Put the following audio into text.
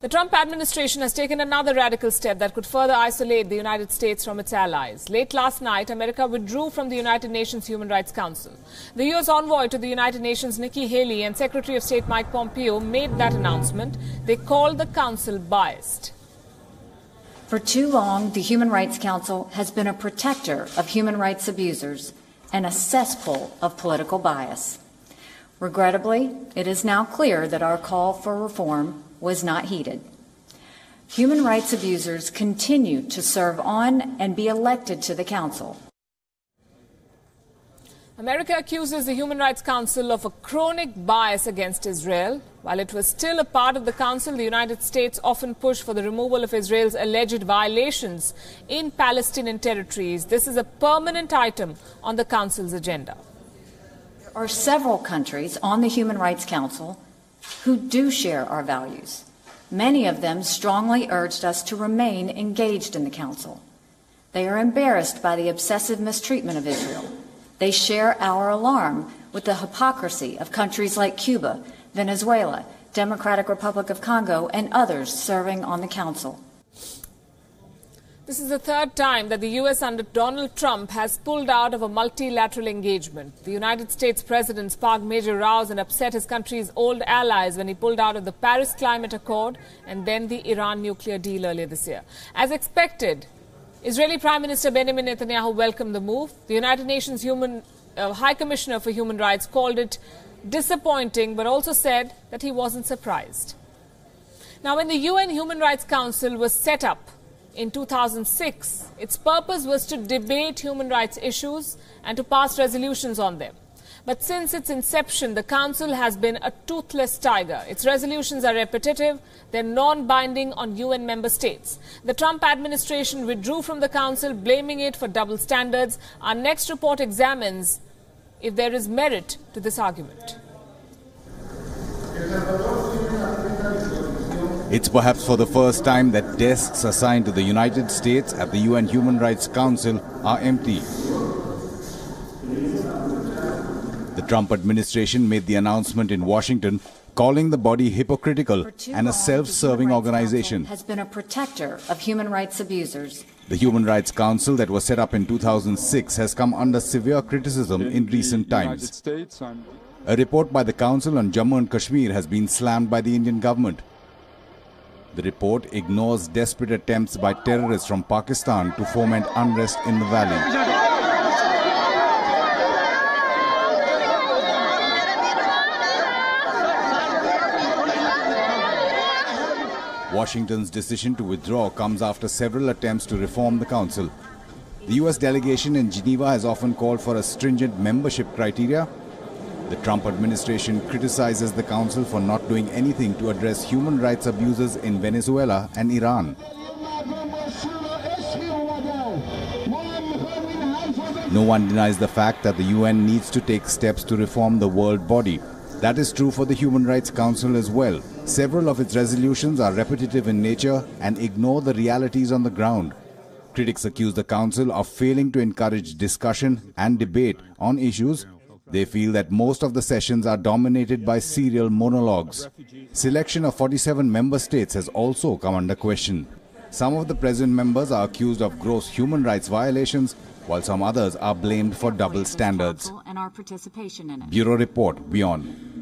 The Trump administration has taken another radical step that could further isolate the United States from its allies. Late last night, America withdrew from the United Nations Human Rights Council. The U.S. envoy to the United Nations, Nikki Haley, and Secretary of State Mike Pompeo made that announcement. They called the council biased. For too long, the Human Rights Council has been a protector of human rights abusers and a cesspool of political bias. Regrettably, it is now clear that our call for reform was not heeded. Human rights abusers continue to serve on and be elected to the Council. America accuses the Human Rights Council of a chronic bias against Israel. While it was still a part of the Council, the United States often pushed for the removal of Israel's alleged violations in Palestinian territories. This is a permanent item on the Council's agenda. There are several countries on the Human Rights Council who do share our values. Many of them strongly urged us to remain engaged in the Council. They are embarrassed by the obsessive mistreatment of Israel. They share our alarm with the hypocrisy of countries like Cuba, Venezuela, Democratic Republic of Congo, and others serving on the Council. This is the third time that the U.S. under Donald Trump has pulled out of a multilateral engagement. The United States president sparked major rows and upset his country's old allies when he pulled out of the Paris Climate Accord and then the Iran nuclear deal earlier this year. As expected, Israeli Prime Minister Benjamin Netanyahu welcomed the move. The United Nations High Commissioner for Human Rights called it disappointing, but also said that he wasn't surprised. Now, when the UN Human Rights Council was set up in 2006, its purpose was to debate human rights issues and to pass resolutions on them. But since its inception, the Council has been a toothless tiger. Its resolutions are repetitive. They're non-binding on UN member states. The Trump administration withdrew from the Council, blaming it for double standards. Our next report examines if there is merit to this argument. It's perhaps for the first time that desks assigned to the United States at the UN Human Rights Council are empty. The Trump administration made the announcement in Washington, calling the body hypocritical and a self-serving organization. Has been a protector of human rights abusers. The Human Rights Council that was set up in 2006 has come under severe criticism in recent times. A report by the Council on Jammu and Kashmir has been slammed by the Indian government. The report ignores desperate attempts by terrorists from Pakistan to foment unrest in the valley. Washington's decision to withdraw comes after several attempts to reform the Council. The US delegation in Geneva has often called for a stringent membership criteria. The Trump administration criticizes the Council for not doing anything to address human rights abuses in Venezuela and Iran. No one denies the fact that the UN needs to take steps to reform the world body. That is true for the Human Rights Council as well. Several of its resolutions are repetitive in nature and ignore the realities on the ground. Critics accuse the Council of failing to encourage discussion and debate on issues. They feel that most of the sessions are dominated by serial monologues. Selection of 47 member states has also come under question. Some of the present members are accused of gross human rights violations, while some others are blamed for double standards. Bureau Report, WION.